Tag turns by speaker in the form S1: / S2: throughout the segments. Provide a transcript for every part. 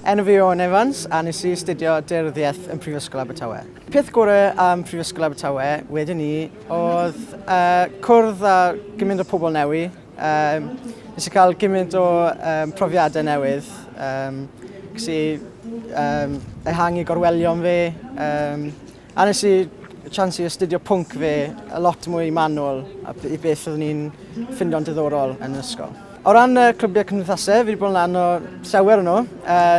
S1: Enw fi Owain a nes I astudio Daearyddiaeth yn Prifysgol Abertawe. Peth gorau am Prifysgol Abertawe wedyn ni oedd cwrdd â gymaint o pobl newydd. Nes I cael gymaint o profiadau newydd. Nes I ehangu gorwelion fi. A nes I chance I astudio pwnc fi a lot mwy manwl I beth oeddwn ni'n ffindio'n diddorol yn yr ysgol. O ran clwbiau cymdeithasau, fi wedi bod yn lan o llawer nhw.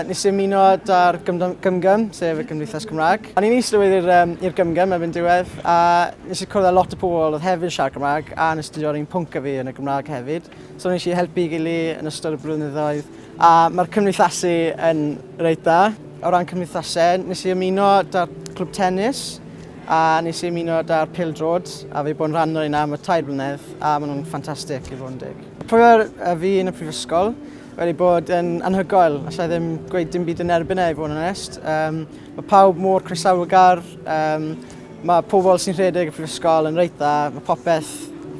S1: Nes I ymuno da'r gymgym, sef y Gymdeithas Cymraeg. O'n i'n is-lywydd i'r gymgym erbyn diwedd, a nes I cwrdd â lot o pobl oedd hefyd siarad Cymraeg, a nes I studio'r un pwnc fi yn y Gymraeg hefyd. So nes I helpu gili yn ystod y blynyddoedd. A mae'r cymdeithasu yn reit dda. O ran cymdeithasau, nes I ymuno da'r clwb tennis, a nes I ymuno da'r pêl-drod, a fi bod yn rhan o'r un am y 2 blynedd, a maen nhw'n ffantastig I fod yn dig. Profiad fi yn y prifysgol wedi bod yn anhygoel, allai ddim gweud dim byd yn erbyn I fod yn onest. Mae pawb mor croesawgar, mae pobl sy'n rhedeg y prifysgol yn reit dda, mae popeth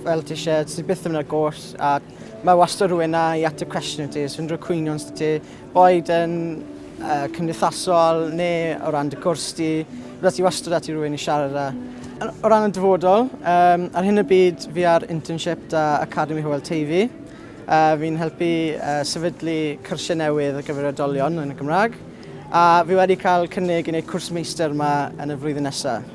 S1: fel ti eisiau, ti byth yn mynd ar goll, a mae wastad rhywun yna I ateb cwestiwn ti, so unrhyw cwynion sydd ti, boed yn cymdeithasol neu o ran dy gwrs ti, bydd ti wastad ati rhywun I siarad â. O ran y dyfodol, ar hyn y byd fi ar internship da Academi Hywel Teifi. Fi'n helpu sefydlu cyrsiau newydd ar gyfer oedolion yn y Gymraeg. A fi wedi cael cynnig I wneud cwrs meistr yma yn y flwyddyn nesaf.